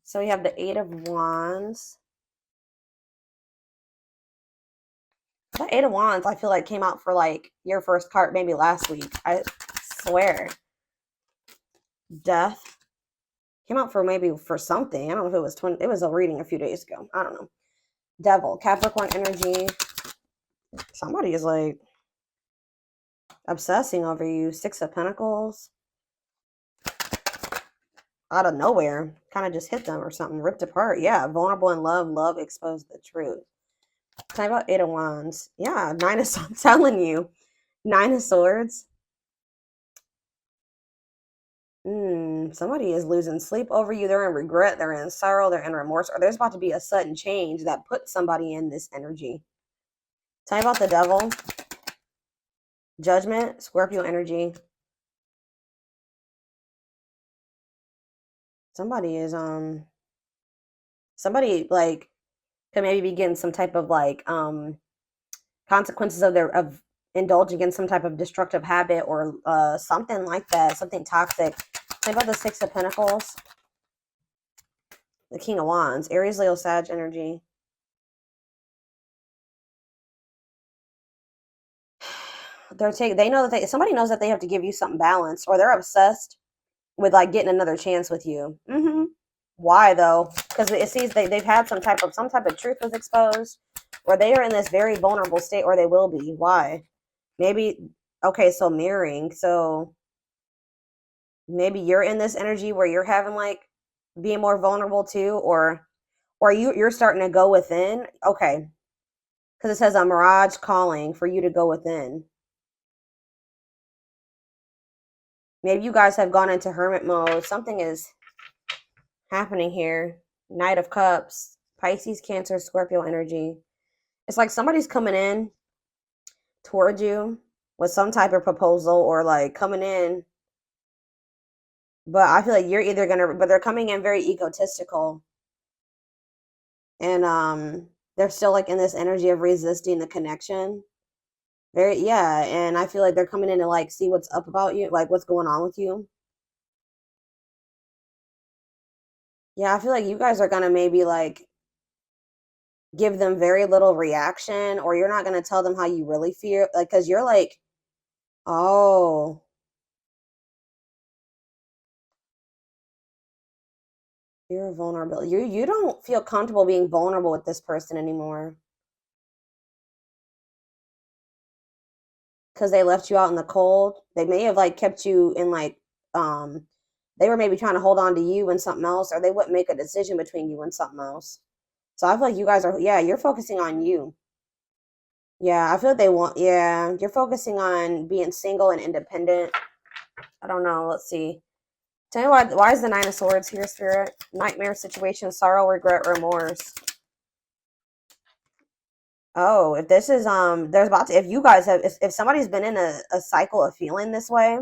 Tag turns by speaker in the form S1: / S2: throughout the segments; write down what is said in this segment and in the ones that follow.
S1: So we have the Eight of Wands. That Eight of Wands, I feel like came out for like your first card maybe last week. I swear. Death. Came out for maybe for something. I don't know if it was it was a reading a few days ago. I don't know. Devil. Capricorn energy. Somebody is like obsessing over you. Six of Pentacles. Out of nowhere. Kind of just hit them or something. Ripped apart. Yeah. Vulnerable in love. Love exposed the truth. Talk about Eight of Wands. Yeah. Nine of Swords. I'm telling you. Nine of Swords. Somebody is losing sleep over you. They're in regret. They're in sorrow. They're in remorse. Or there's about to be a sudden change that puts somebody in this energy. Tell me about the Devil. Judgment. Scorpio energy. Somebody is somebody like could maybe be getting some type of like consequences of indulging in some type of destructive habit or something like that, something toxic. Think about the Six of Pentacles, the King of Wands, Aries, Leo, Sag energy. They know that somebody knows that they have to give you something balanced, or they're obsessed with like getting another chance with you. Why though? Because it seems they've had some type of truth was exposed, or they are in this very vulnerable state, or they will be. Why? Maybe okay, so mirroring. So maybe you're in this energy where you're having like being more vulnerable too, or you're starting to go within. Okay, because it says a mirage calling for you to go within. Maybe you guys have gone into hermit mode. Something is happening here. Knight of Cups, Pisces, Cancer, Scorpio energy. It's like somebody's coming in towards you with some type of proposal or like coming in. But I feel like you're either but they're coming in very egotistical. And they're still like in this energy of resisting the connection. Yeah, and I feel like they're coming in to like see what's up about you, like what's going on with you. Yeah, I feel like you guys are gonna maybe like give them very little reaction, or you're not gonna tell them how you really feel, like because you're like, oh, you're vulnerable. You don't feel comfortable being vulnerable with this person anymore because they left you out in the cold. They may have like kept you in like they were maybe trying to hold on to you and something else, or they wouldn't make a decision between you and something else. So I feel like you guys are, yeah, you're focusing on you. Yeah, I feel like yeah, you're focusing on being single and independent. I don't know. Let's see. Tell me why is the Nine of Swords here, Spirit? Nightmare situation, sorrow, regret, remorse. Oh, if this is there's about to, if you guys have, if somebody's been in a cycle of feeling this way,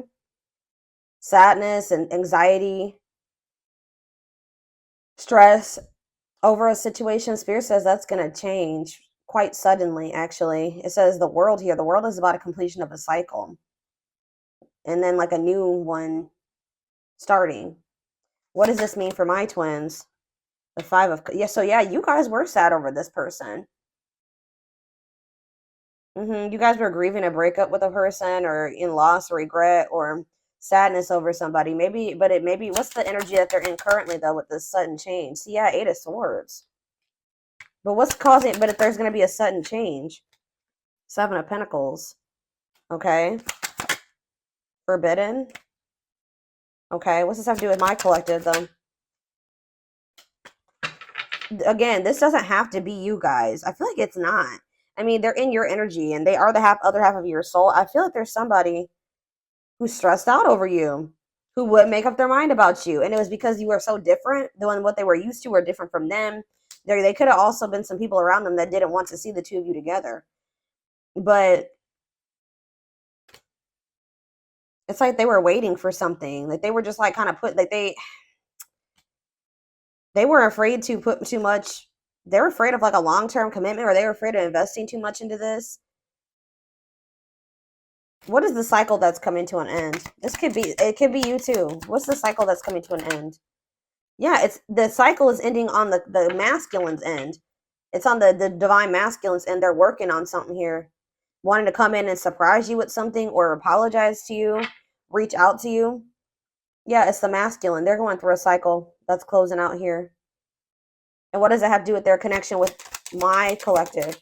S1: sadness and anxiety, stress over a situation, Spirit says that's going to change quite suddenly. Actually, it says the world here, the world is about a completion of a cycle, and then like a new one starting. What does this mean for my twins? The Five of, yeah, so yeah, you guys were sad over this person. You guys were grieving a breakup with a person, or in loss or regret or sadness over somebody. Maybe, but it maybe what's the energy that they're in currently though with this sudden change? See, yeah, Eight of Swords. But what's causing? But if there's going to be a sudden change, Seven of Pentacles. Okay, forbidden. Okay, what's this have to do with my collective though? Again, this doesn't have to be you guys. I feel like it's not. I mean, they're in your energy and they are the other half of your soul. I feel like there's somebody who's stressed out over you, who would make up their mind about you. And it was because you were so different than what they were used to, or different from them. They could have also been some people around them that didn't want to see the two of you together. But it's like they were waiting for something. Like they were just like kind of put, like they were afraid to put too much. They were afraid of like a long-term commitment, or they were afraid of investing too much into this. What is the cycle that's coming to an end? It could be you too. What's the cycle that's coming to an end? Yeah, it's the cycle is ending on the masculine's end. It's on the divine masculine's end. They're working on something here, wanting to come in and surprise you with something or apologize to you, reach out to you. Yeah, it's the masculine. They're going through a cycle that's closing out here. And what does it have to do with their connection with my collective?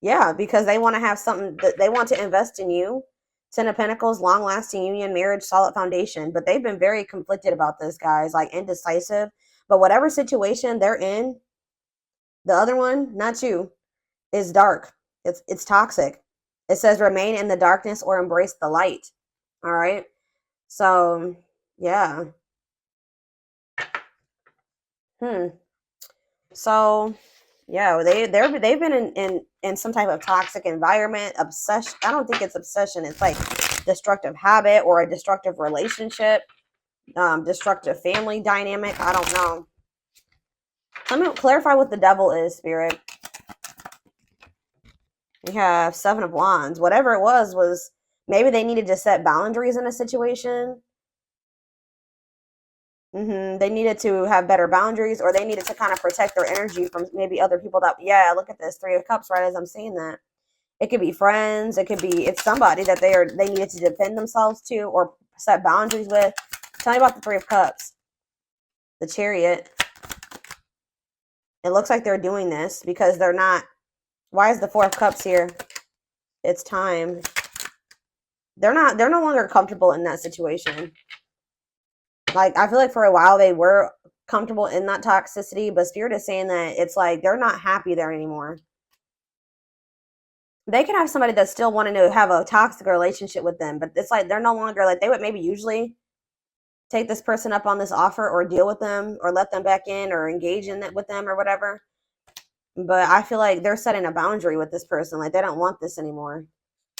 S1: Yeah, because they want to have something that they want to invest in you. Ten of Pentacles, long lasting union, marriage, solid foundation. But they've been very conflicted about this, guys, like indecisive. But whatever situation they're in, the other one, not you, is dark. It's toxic. It says remain in the darkness or embrace the light. All right. So yeah. So yeah, they've been in some type of toxic environment, obsession. I don't think it's obsession. It's like destructive habit or a destructive relationship, destructive family dynamic. I don't know. Let me clarify what the devil is, Spirit. We have Seven of Wands. Whatever it was maybe they needed to set boundaries in a situation. They needed to have better boundaries, or they needed to kind of protect their energy from maybe other people that, yeah, look at this, Three of Cups, right as I'm saying that. It could be friends, it could be, it's somebody that they needed to defend themselves to or set boundaries with. Tell me about the Three of Cups. The Chariot. It looks like they're doing this because they're not. Why is the Four of Cups here? It's time. They're no longer comfortable in that situation. Like, I feel like for a while they were comfortable in that toxicity, but Spirit is saying that it's like they're not happy there anymore. They can have somebody that's still wanting to have a toxic relationship with them, but it's like they're no longer, like, they would maybe usually take this person up on this offer or deal with them or let them back in or engage in it with them or whatever. But I feel like they're setting a boundary with this person. Like, they don't want this anymore.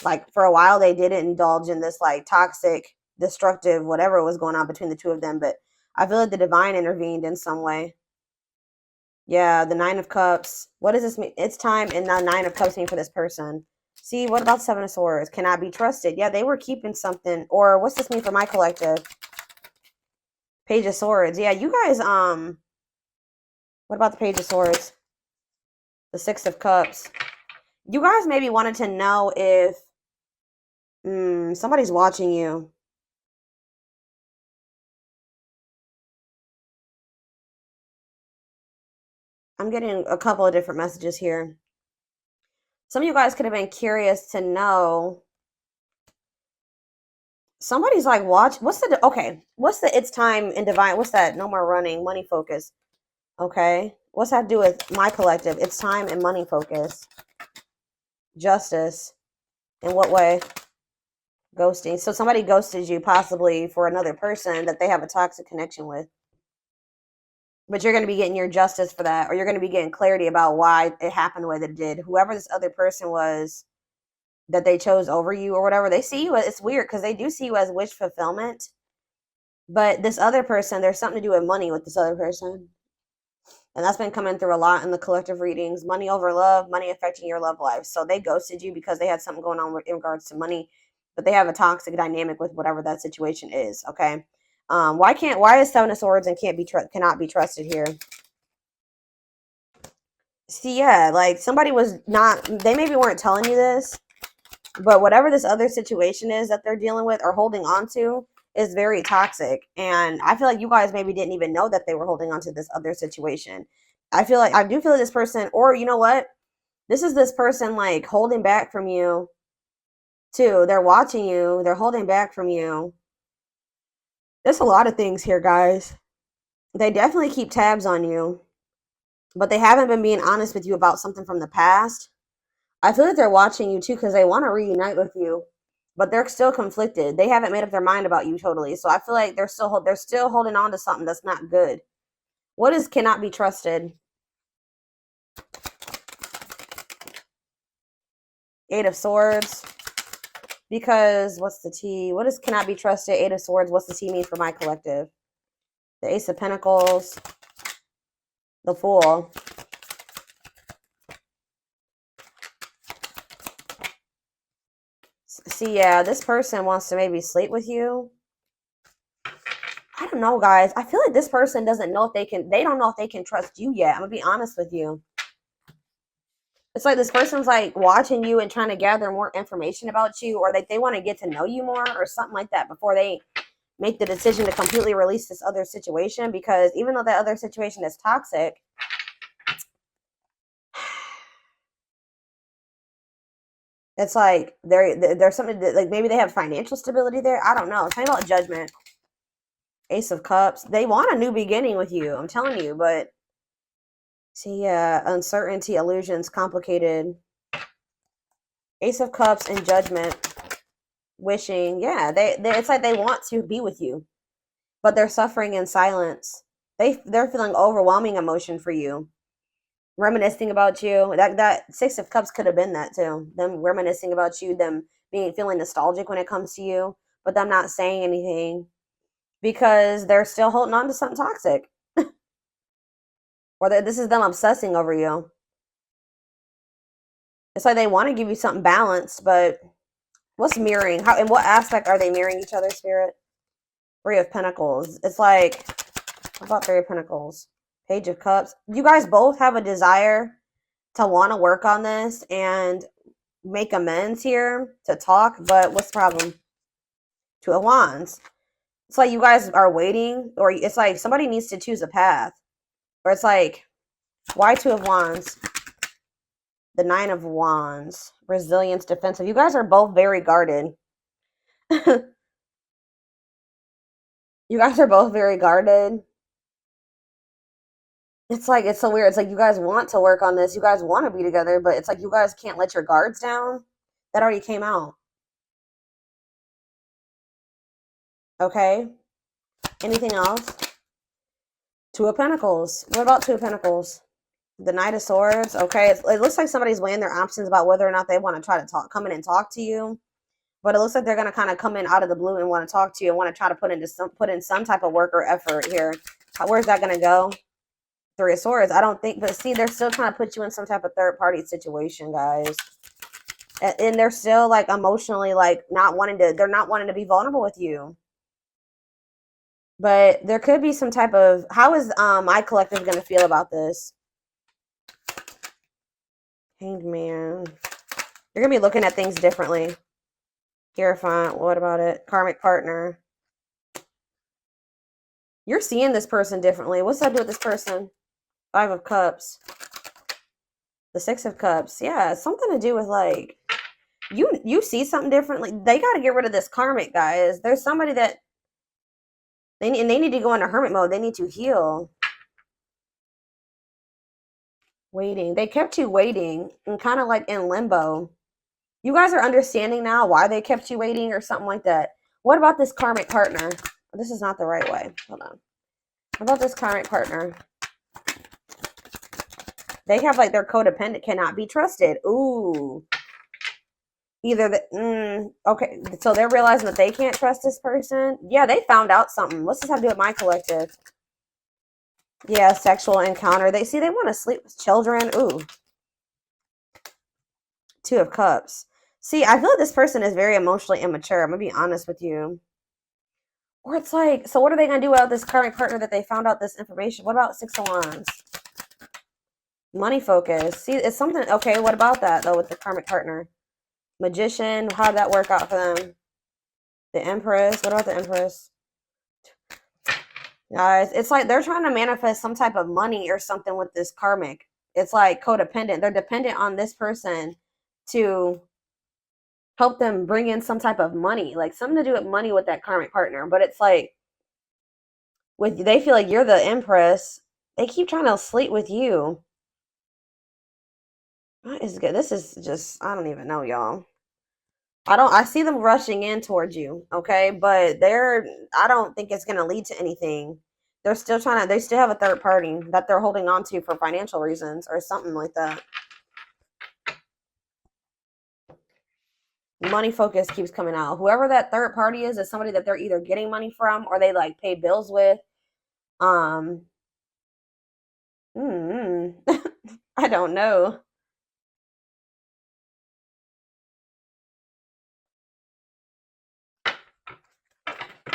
S1: Like, for a while they didn't indulge in this like toxic, destructive, whatever was going on between the two of them, but I feel like the divine intervened in some way. Yeah, the Nine of Cups. What does this mean? It's time, and the Nine of Cups mean for this person. See, what about Seven of Swords? Cannot be trusted. Yeah, they were keeping something. Or what's this mean for my collective? Page of Swords. Yeah, you guys, what about the Page of Swords? The Six of Cups. You guys maybe wanted to know if somebody's watching you. I'm getting a couple of different messages here. Some of you guys could have been curious to know. Somebody's like, watch. What's the it's time in divine? What's that? No more running. Money focus. Okay. What's that to do with my collective? It's time and money focus. Justice. In what way? Ghosting. So somebody ghosted you possibly for another person that they have a toxic connection with. But you're going to be getting your justice for that, or you're going to be getting clarity about why it happened the way that it did. Whoever this other person was that they chose over you or whatever, they see you. It's weird because they do see you as wish fulfillment. But this other person, there's something to do with money with this other person. And that's been coming through a lot in the collective readings. Money over love, money affecting your love life. So they ghosted you because they had something going on in regards to money, but they have a toxic dynamic with whatever that situation is. Okay. Why is Seven of Swords and cannot be trusted here? See, yeah, like somebody was not, they maybe weren't telling you this, but whatever this other situation is that they're dealing with or holding on to is very toxic. And I feel like you guys maybe didn't even know that they were holding on to this other situation. I do feel like this person, or you know what? This is this person like holding back from you too. They're watching you. They're holding back from you. There's a lot of things here, guys. They definitely keep tabs on you, but they haven't been being honest with you about something from the past. I feel like they're watching you too because they want to reunite with you, but they're still conflicted. They haven't made up their mind about you totally. So I feel like they're still holding on to something that's not good. What is cannot be trusted? Eight of Swords. Because what's the T? What is cannot be trusted? Eight of Swords. What's the T mean for my collective? The Ace of Pentacles. The Fool. See, yeah, this person wants to maybe sleep with you. I don't know, guys. I feel like this person doesn't know if they don't know if they can trust you yet. I'm gonna be honest with you. It's like this person's like watching you and trying to gather more information about you, or they want to get to know you more or something like that before they make the decision to completely release this other situation. Because even though that other situation is toxic, it's like there's something that, like, maybe they have financial stability there. I don't know. Tell me about Judgment. Ace of Cups. They want a new beginning with you. I'm telling you, but see, yeah, uncertainty, illusions, complicated. Ace of Cups and Judgment. Wishing, yeah, they it's like they want to be with you, but they're suffering in silence. They're feeling overwhelming emotion for you, reminiscing about you. That Six of Cups could have been that too. Them reminiscing about you, them feeling nostalgic when it comes to you, but them not saying anything because they're still holding on to something toxic, or this is them obsessing over you. It's like they want to give you something balanced, but what's mirroring? How, in what aspect are they mirroring each other, Spirit? Three of Pentacles. It's like, how about Three of Pentacles? Page of Cups. You guys both have a desire to want to work on this and make amends here, to talk, but what's the problem? Two of Wands. It's like you guys are waiting, or it's like somebody needs to choose a path. Or it's like, why Two of Wands? The Nine of Wands. Resilience, defensive. You guys are both very guarded. You guys are both very guarded. It's like, it's so weird. It's like you guys want to work on this. You guys want to be together, but it's like you guys can't let your guards down. That already came out. Okay. Anything else? Two of Pentacles. What about Two of Pentacles? The Knight of Swords. Okay. It looks like somebody's weighing their options about whether or not they want to try to come in and talk to you. But it looks like they're going to kind of come in out of the blue and want to talk to you and want to try to put in some type of work or effort here. Where's that going to go? Three of Swords. I don't think, but see, they're still trying to put you in some type of third party situation, guys. And they're still like emotionally like they're not wanting to be vulnerable with you. But there could be some type of, how is my collective going to feel about this? Hanged Man. You're going to be looking at things differently. Hierophant. What about it? Karmic partner. You're seeing this person differently. What's that do with this person? Five of Cups. The Six of Cups. Yeah, it's something to do with like, you see something differently. They got to get rid of this karmic, guys. There's somebody that they need to go into hermit mode. They need to heal. Waiting. They kept you waiting and kind of like in limbo. You guys are understanding now why they kept you waiting or something like that. What about this karmic partner? This is not the right way. Hold on. What about this karmic partner? They have like their codependent, cannot be trusted. Ooh. Either the okay, so they're realizing that they can't trust this person. Yeah, they found out something. What's this have to do with my collective? Yeah, sexual encounter. They want to sleep with children. Ooh. Two of Cups. See, I feel like this person is very emotionally immature. I'm gonna be honest with you. Or it's like, so what are they gonna do about this current partner that they found out this information? What about Six of Wands? Money focus. See, it's something. Okay, what about that though with the karmic partner? Magician. How did that work out for them? The Empress. What about the Empress? Guys, it's like they're trying to manifest some type of money or something with this karmic. It's like codependent. They're dependent on this person to help them bring in some type of money, like something to do with money with that karmic partner. But it's like they feel like you're the Empress. They keep trying to sleep with you. What is good? This is just, I don't even know, y'all. I see them rushing in towards you, okay? But I don't think it's going to lead to anything. They still have a third party that they're holding on to for financial reasons or something like that. Money focus keeps coming out. Whoever that third party is somebody that they're either getting money from or they like pay bills with. I don't know.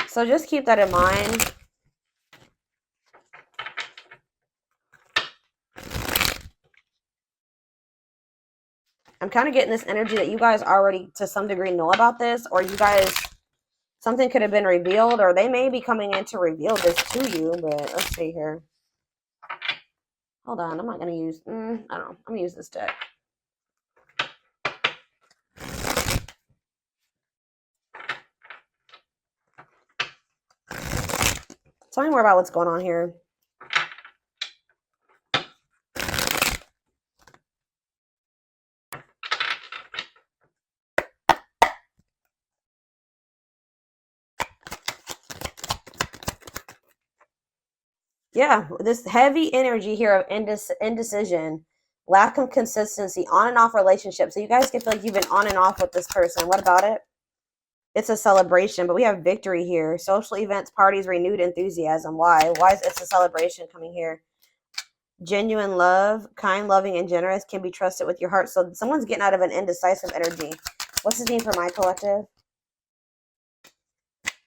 S1: So just keep that in mind. I'm kind of getting this energy that you guys already to some degree know about this, or you guys, something could have been revealed, or they may be coming in to reveal this to you. But let's see here. Hold on, I'm not going to use, I don't know. I'm going to use this deck. Tell me more about what's going on here. Yeah, this heavy energy here of indecision, lack of consistency, on and off relationships. So you guys can feel like you've been on and off with this person. What about it? It's a celebration, but we have victory here. Social events, parties, renewed enthusiasm. Why? Why is it's a celebration coming here? Genuine love, kind, loving, and generous, can be trusted with your heart. So someone's getting out of an indecisive energy. What's this mean for my collective?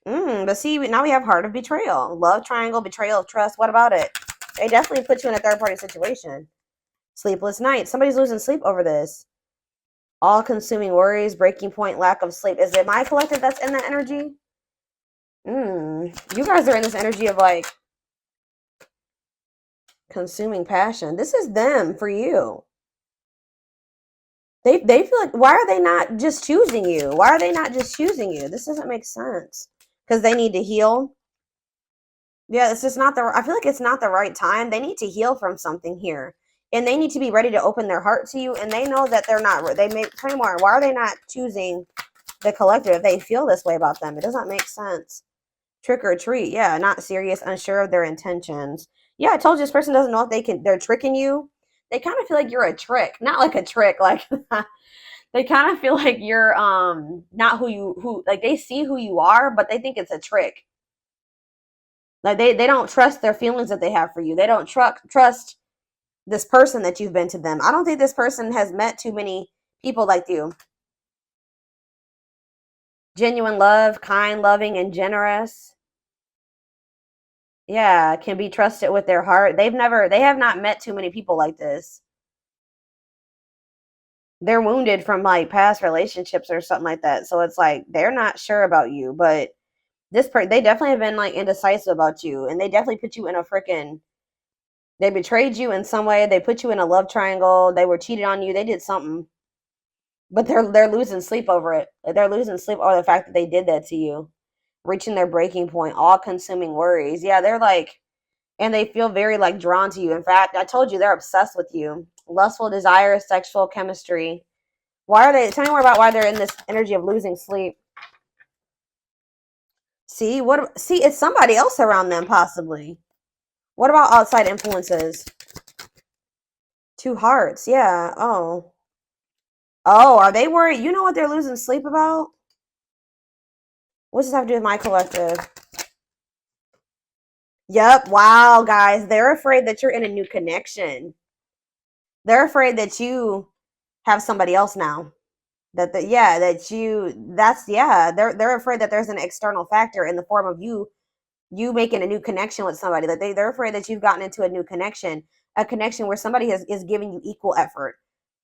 S1: But see, now we have heart of betrayal. Love triangle, betrayal of trust. What about it? They definitely put you in a third-party situation. Sleepless nights. Somebody's losing sleep over this. All-consuming worries, breaking point, lack of sleep. Is it my collective that's in that energy? You guys are in this energy of like consuming passion. This is them for you. They feel like, why are they not just choosing you? Why are they not just choosing you? This doesn't make sense. Because they need to heal. Yeah, it's just not I feel like it's not the right time. They need to heal from something here. And they need to be ready to open their heart to you. And they know that they're not, they may, tell me more. Why are they not choosing the collective if they feel this way about them? It doesn't make sense. Trick or treat. Yeah, not serious, unsure of their intentions. Yeah, I told you this person doesn't know if they're tricking you. They kind of feel like you're a trick. Not like a trick, like they kind of feel like you're not who like they see who you are, but they think it's a trick. Like they don't trust their feelings that they have for you. They don't trust this person that you've been to them. I don't think this person has met too many people like you. Genuine love, kind, loving, and generous. Yeah, can be trusted with their heart. They have not met too many people like this. They're wounded from like past relationships or something like that. So it's like they're not sure about you, but they definitely have been like indecisive about you, and they definitely put you in a freaking, they betrayed you in some way. They put you in a love triangle. They were cheated on you. They did something, but they're losing sleep over it. They're losing sleep over the fact that they did that to you, reaching their breaking point, all consuming worries. Yeah, they're like, and they feel very like drawn to you. In fact, I told you they're obsessed with you. Lustful desire, sexual chemistry. Why are they? Tell me more about why they're in this energy of losing sleep. See, it's somebody else around them, possibly. What about outside influences? Two hearts, yeah. Oh, are they worried? You know what they're losing sleep about? What's this have to do with my collective? Yep. Wow, guys, they're afraid that you're in a new connection. They're afraid that you have somebody else now. They're afraid that there's an external factor in the form of you making a new connection with somebody. That they're afraid that you've gotten into a new connection, a connection where somebody is giving you equal effort,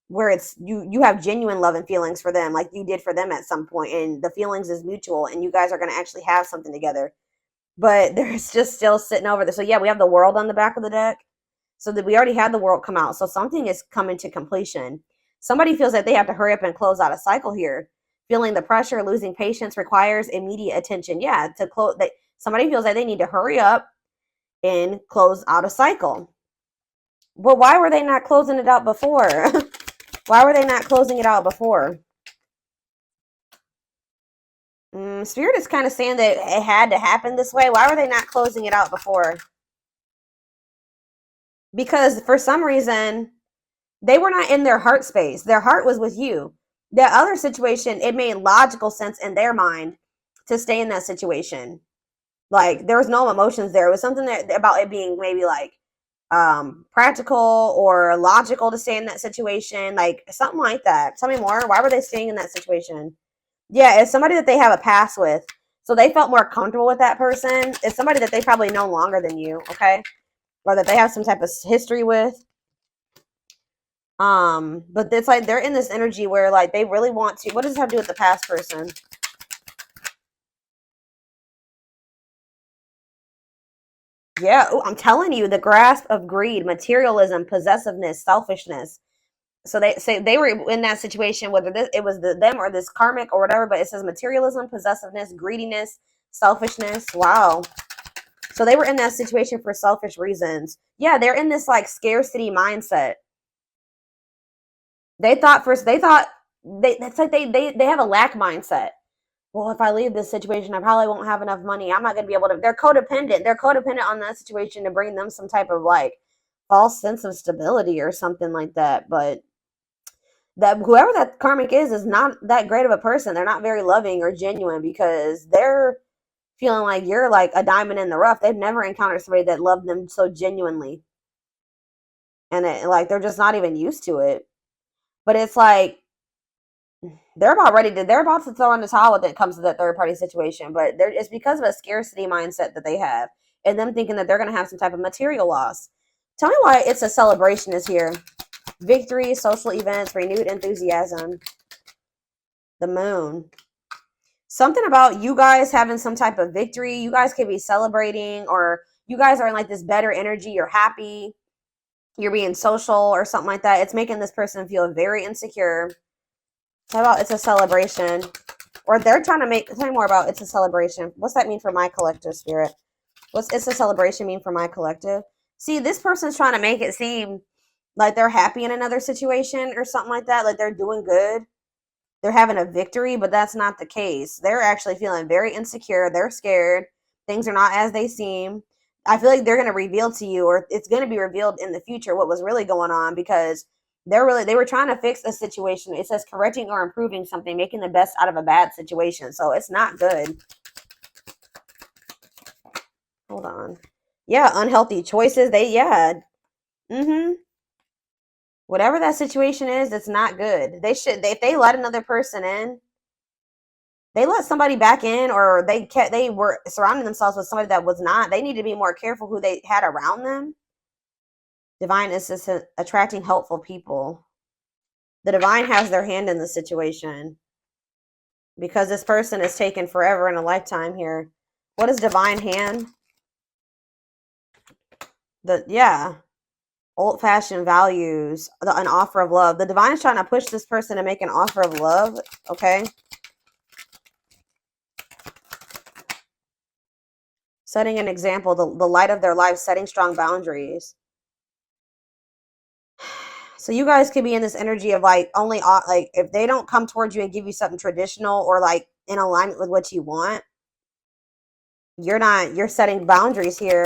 S1: where it's you have genuine love and feelings for them, like you did for them at some point, and the feelings is mutual, and you guys are going to actually have something together. But there's just still sitting over there. So yeah, we have the world on the back of the deck. So that we already had the world come out. So something is coming to completion. Somebody feels that they have to hurry up and close out a cycle here. Feeling the pressure, losing patience requires immediate attention. Yeah, to close. Somebody feels like they need to hurry up and close out a cycle. But why were they not closing it out before? Why were they not closing it out before? Spirit is kind of saying that it had to happen this way. Why were they not closing it out before? Because for some reason, they were not in their heart space. Their heart was with you. The other situation, it made logical sense in their mind to stay in that situation. Like, there was no emotions there. It was something about it being maybe like practical or logical to stay in that situation. Like, something like that. Tell me more. Why were they staying in that situation? Yeah, it's somebody that they have a past with. So they felt more comfortable with that person. It's somebody that they probably know longer than you, okay? Or that they have some type of history with. But it's like they're in this energy where like they really want to. What does this have to do with the past person? Yeah, ooh, I'm telling you, the grasp of greed, materialism, possessiveness, selfishness. So they say they were in that situation, whether it was them or this karmic or whatever, but it says materialism, possessiveness, greediness, selfishness. Wow. So they were in that situation for selfish reasons. Yeah, they're in this like scarcity mindset. They thought that's like they have a lack mindset. Well, if I leave this situation, I probably won't have enough money. I'm not going to be able to. They're codependent. They're codependent on that situation to bring them some type of like false sense of stability or something like that. But that whoever that karmic is not that great of a person. They're not very loving or genuine because they're feeling like you're like a diamond in the rough. They've never encountered somebody that loved them so genuinely, and like they're just not even used to it. But it's like they're about to throw in the towel when it comes to that third party situation, but it's because of a scarcity mindset that they have and them thinking that they're going to have some type of material loss. Tell me why it's a celebration is here. Victory, social events, renewed enthusiasm. The moon. Something about you guys having some type of victory. You guys could be celebrating, or you guys are in like this better energy. You're happy. You're being social or something like that. It's making this person feel very insecure. How about it's a celebration? Or they're trying to tell me more about it's a celebration. What's that mean for my collective spirit? What's it's a celebration mean for my collective? See, this person's trying to make it seem like they're happy in another situation or something like that. Like they're doing good. They're having a victory, but that's not the case. They're actually feeling very insecure. They're scared. Things are not as they seem. I feel like they're going to reveal to you, or it's going to be revealed in the future, what was really going on, because they were trying to fix a situation. It says correcting or improving something, making the best out of a bad situation. So it's not good. Hold on. Yeah, unhealthy choices. Whatever that situation is, it's not good. If they let another person in, they let somebody back in, or they were surrounding themselves with somebody that was not. They need to be more careful who they had around them. Divine assistant attracting helpful people. The divine has their hand in the situation because this person is taken forever in a lifetime here. What is divine hand? Old-fashioned values, an offer of love. The divine is trying to push this person to make an offer of love. Okay. Setting an example, the light of their life, setting strong boundaries. So you guys could be in this energy of like only like if they don't come towards you and give you something traditional or like in alignment with what you want, you're setting boundaries here.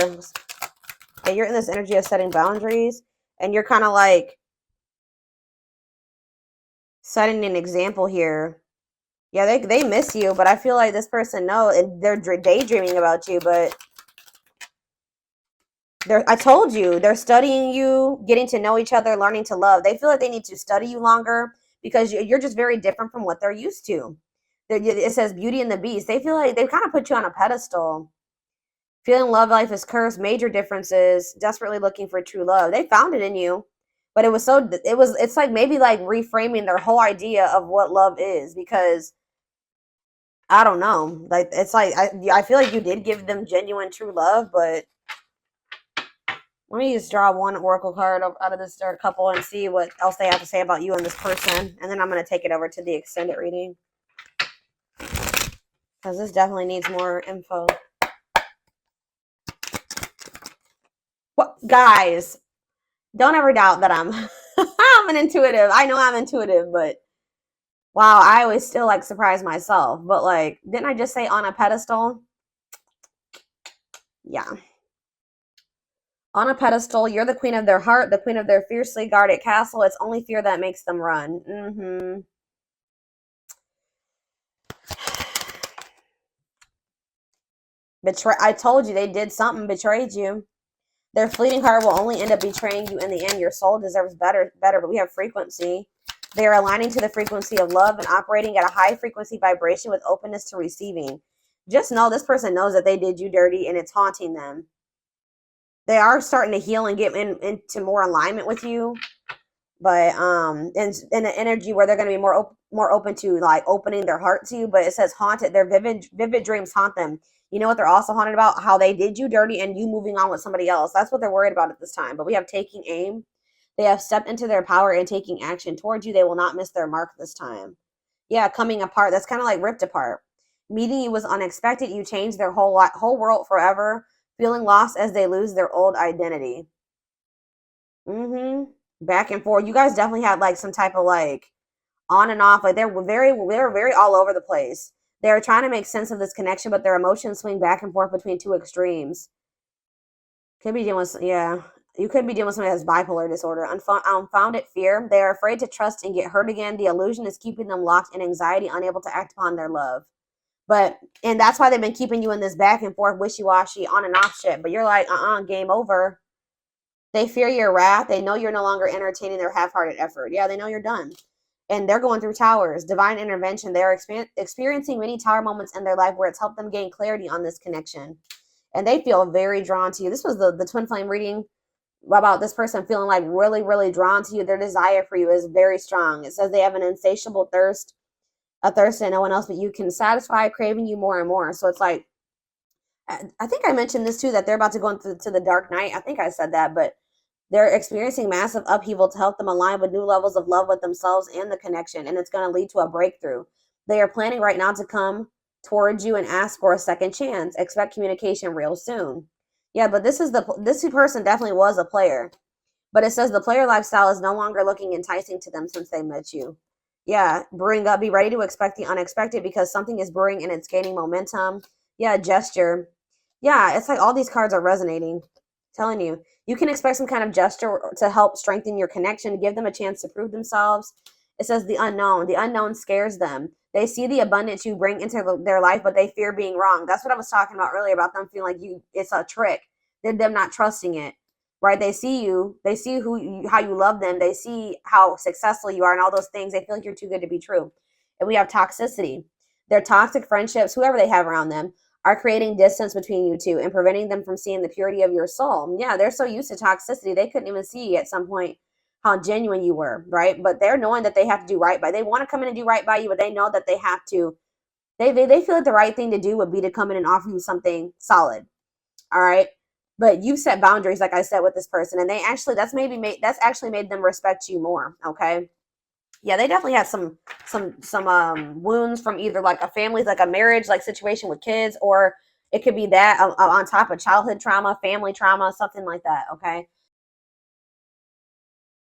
S1: And you're in this energy of setting boundaries, and you're kind of like setting an example here. Yeah, they miss you, but I feel like this person and they're daydreaming about you, but I told you, they're studying you, getting to know each other, learning to love. They feel like they need to study you longer because you're just very different from what they're used to. It says Beauty and the Beast. They feel like they've kind of put you on a pedestal. Feeling love life is cursed, major differences, desperately looking for true love. They found it in you, but it's like maybe like reframing their whole idea of what love is, because I don't know. Like it's like I feel like you did give them genuine true love, but let me just draw one oracle card out of this third couple and see what else they have to say about you and this person, and then I'm going to take it over to the extended reading because this definitely needs more info. What, guys? Don't ever doubt that I'm I'm an intuitive. I know I'm intuitive, but wow, I always still like surprise myself. But like, didn't I just say on a pedestal? Yeah. On a pedestal, you're the queen of their heart, the queen of their fiercely guarded castle. It's only fear that makes them run. I told you they did something, betrayed you. Their fleeting heart will only end up betraying you in the end. Your soul deserves better, but we have frequency. They are aligning to the frequency of love and operating at a high frequency vibration with openness to receiving. Just know this person knows that they did you dirty and it's haunting them. They are starting to heal and get into more alignment with you. But in the energy where they're going to be more open to like opening their heart to you. But it says haunted. Their vivid dreams haunt them. You know what they're also haunted about? How they did you dirty and you moving on with somebody else. That's what they're worried about at this time. But we have taking aim. They have stepped into their power and taking action towards you. They will not miss their mark this time. Yeah, coming apart. That's kind of like ripped apart. Meeting you was unexpected. You changed their whole world forever. Feeling lost as they lose their old identity. Mm-hmm. Back and forth. You guys definitely had like some type of like on and off. Like they were very all over the place. They were trying to make sense of this connection, but their emotions swing back and forth between two extremes. Could be dealing with, yeah. You could be dealing with somebody that has bipolar disorder. Unfounded fear. They are afraid to trust and get hurt again. The illusion is keeping them locked in anxiety, unable to act upon their love. And that's why they've been keeping you in this back and forth, wishy-washy, on and off shit. But you're like, game over. They fear your wrath. They know you're no longer entertaining their half-hearted effort. Yeah, they know you're done. And they're going through towers. Divine intervention. They are experiencing many tower moments in their life where it's helped them gain clarity on this connection. And they feel very drawn to you. This was the twin flame reading about this person feeling like really, really drawn to you. Their desire for you is very strong. It says they have an insatiable thirst, a thirst that no one else but you can satisfy, craving you more and more. So it's like, I think I mentioned this too, that they're about to go into the dark night. I think I said that, but they're experiencing massive upheaval to help them align with new levels of love with themselves and the connection, and it's going to lead to a breakthrough. They are planning right now to come towards you and ask for a second chance. Expect communication real soon. Yeah, but this person definitely was a player. But it says the player lifestyle is no longer looking enticing to them since they met you. Yeah, be ready to expect the unexpected because something is brewing and it's gaining momentum. Yeah, gesture. Yeah, it's like all these cards are resonating. Telling you, you can expect some kind of gesture to help strengthen your connection, give them a chance to prove themselves. It says the unknown. The unknown scares them. They see the abundance you bring into their life, but they fear being wrong. That's what I was talking about earlier about them feeling like it's a trick. They're them not trusting it, right? They see you. They see how you love them. They see how successful you are and all those things. They feel like you're too good to be true. And we have toxicity. Their toxic friendships, whoever they have around them, are creating distance between you two and preventing them from seeing the purity of your soul. Yeah, they're so used to toxicity, they couldn't even see at some point how genuine you were, right? But they're knowing that they have to do right by. They want to come in and do right by you, but they know that they have to. They feel like the right thing to do would be to come in and offer you something solid. All right. But you set boundaries, like I said, with this person, and that's actually made them respect you more. Okay. Yeah, they definitely had some wounds from either like a family, like a marriage, like situation with kids, or it could be that on top of childhood trauma, family trauma, something like that. Okay,